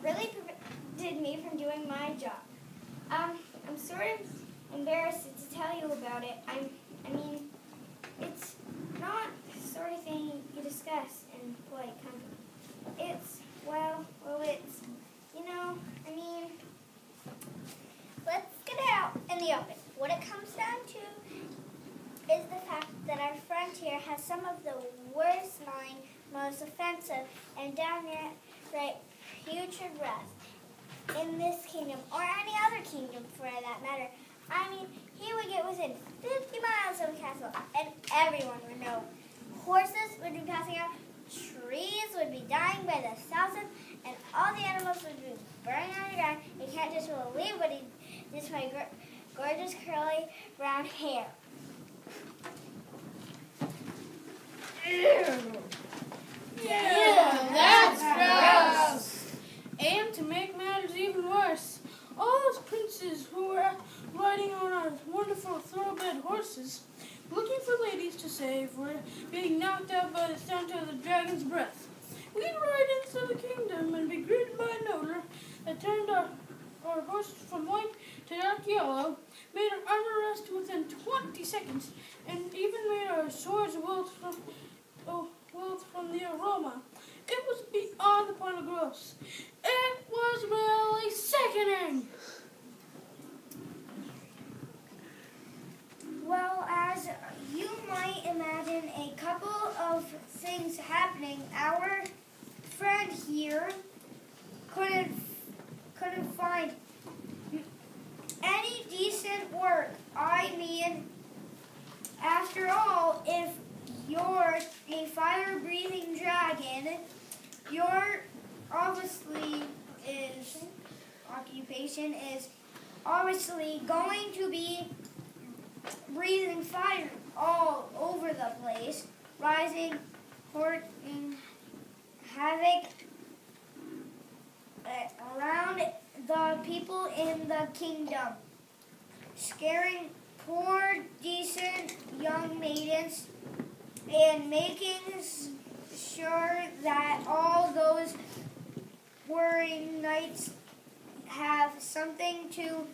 really prevented me from doing my job. I'm sort of embarrassed to tell you about it. I mean, it's not the sort of thing you discuss in polite company. It's, it's, let's get it out in the open. What it comes down to is the fact that our friend here has some of the worst lying, most offensive, and downright putrid breath in this kingdom, or any other kingdom for that matter. I mean, he would get within 50 miles of the castle, and everyone would know. Horses would be passing out, trees would be dying by the thousands, and all the animals would be burning on the ground. You can't just believe what he did to my gorgeous curly brown hair. Yeah, that's gross. And to make matters even worse, all those princes who were riding on our wonderful thoroughbred horses, looking for ladies to save, were being knocked out by the sound of the dragon's breath. We'd ride into the kingdom and be greeted by an odor that turned our horses from white to dark yellow, made our armor rust within 20 seconds, and even made our swords wilt from the aroma. It was beyond the point of gross. It was really sickening. Well, as you might imagine a couple of things happening, our friend here couldn't find any decent work. I mean, after all, if you're a fire-breathing dragon, your occupation is obviously going to be breathing fire all over the place, rising, wreaking havoc around the people in the kingdom, scaring poor, decent young maidens, and making sure that all those worrying knights have something to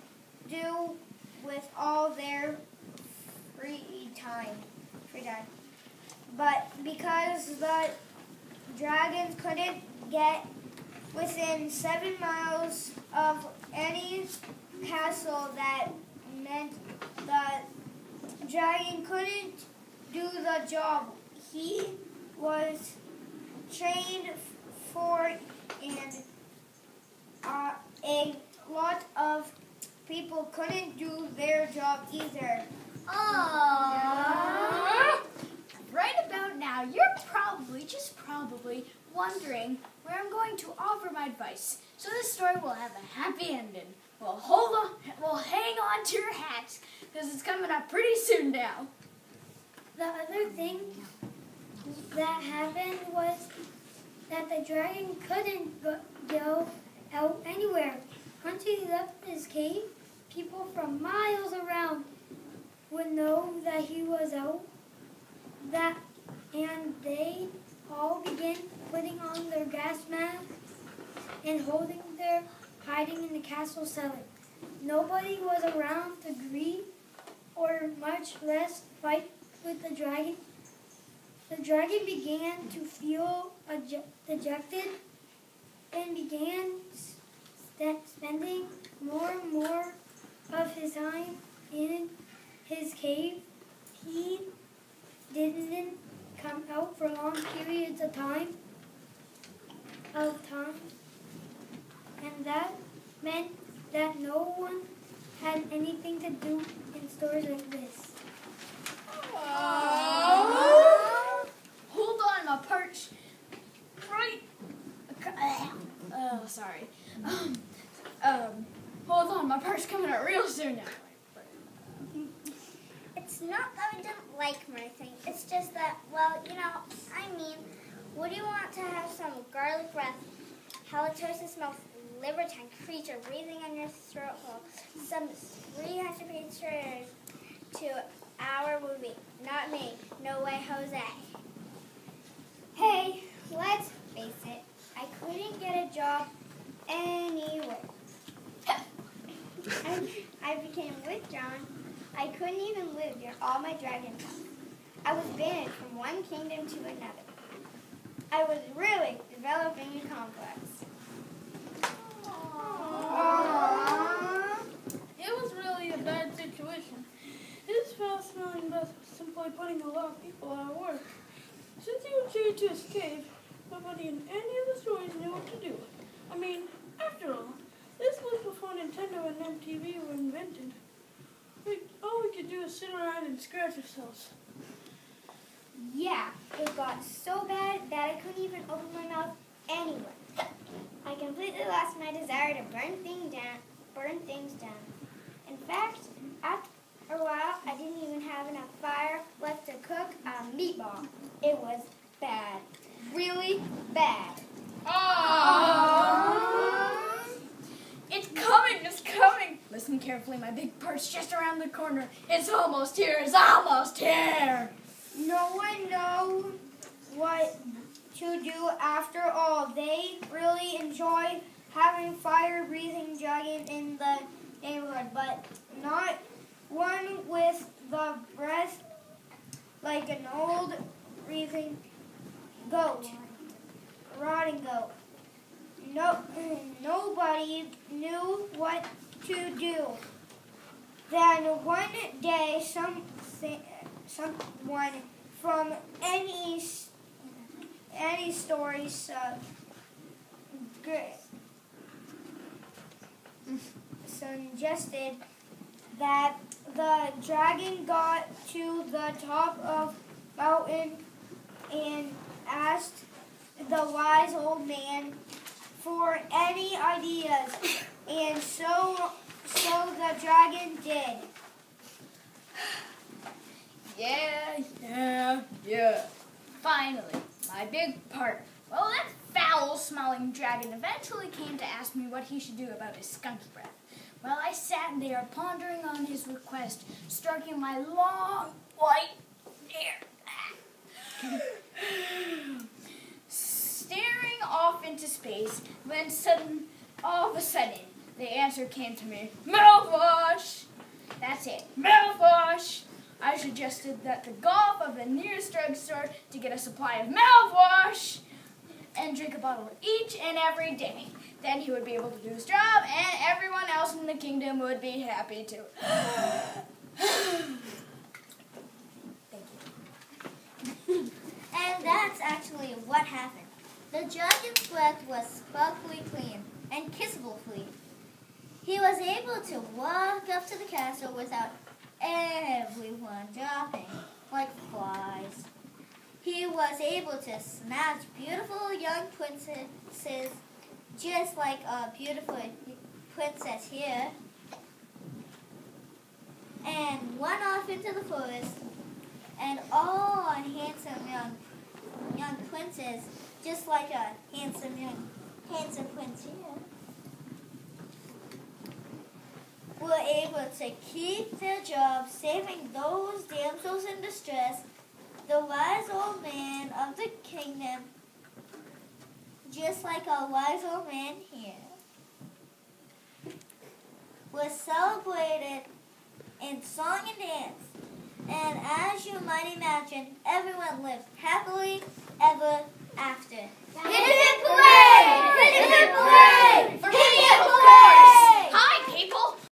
do with all their free time. But because the dragons couldn't get within 7 miles of any castle, that meant the dragon couldn't do the job he was trained for, and a lot of people couldn't do their job either. Right about now, you're probably wondering where I'm going to offer my advice, so this story will have a happy ending. Well, hold on, well, hang on to your hats, because it's coming up pretty soon now. The other thing that happened was that the dragon couldn't go out anywhere. Once he left his cave, people from miles around would know that he was out, and they all began putting on their gas masks and hiding in the castle cellar. Nobody was around to greet or much less fight with the dragon. The dragon began to feel dejected and began spending more and more of his time in his cave. He didn't come out for long periods of time, and that meant that no one had anything to do in stores like this. Hold on, my perch. Right. Oh, sorry. Hold on, my perch coming out real soon now. It's not that I didn't like Martha. It's just that, would you want to have some garlic breath, halitosis mouth, liver tank creature breathing on your throat hole, some 300 pictures to our movie? Not me. No way, Jose. Hey, let's face it. I couldn't get a job Anyway, I became withdrawn. I couldn't even live near all my dragons. I was banished from one kingdom to another. I was really developing a complex. Aww. It was really a bad situation. His foul-smelling breath was simply putting a lot of people out of work. Since he was trying to escape, nobody in any of the stories knew what to do. I mean, after all, this was before Nintendo and MTV were invented. All we could do is sit around and scratch ourselves. Yeah, it got so bad that I couldn't even open my mouth anywhere. I completely lost my desire to burn things down. In fact, after a while, I didn't even have enough fire left to cook a meatball. It was bad. Really bad. It's coming, it's coming. Listen carefully, my big part's just around the corner. It's almost here, it's almost here. No one knows what to do after all. They really enjoy having fire-breathing dragons in the neighborhood, but not one with the breath like an old breathing goat, rotting goat. Nobody knew what to do. Then one day, someone from any story suggested that the dragon got to the top of the mountain and asked the wise old man for any ideas, and so the dragon did. Yeah. Finally, my big part. Well, that foul-smelling dragon eventually came to ask me what he should do about his skunky breath. Well, I sat there pondering on his request, stroking my long white hair, staring off into space, when all of a sudden, the answer came to me, mouthwash! That's it, mouthwash! I suggested that the golf of the nearest drugstore to get a supply of mouthwash and drink a bottle each and every day. Then he would be able to do his job, and everyone else in the kingdom would be happy too. Thank you. And that's actually what happened. The dragon's breath was sparkly clean and kissable clean. He was able to walk up to the castle without everyone dropping like flies. He was able to snatch beautiful young princesses, just like a beautiful princess here, and run off into the forest, and all on handsome young princes, just like a handsome prince here, were able to keep their job, saving those damsels in distress. The wise old man of the kingdom, just like our wise old man here, was celebrated in song and dance. And as you might imagine, everyone lived happily ever after. Hip hip hooray!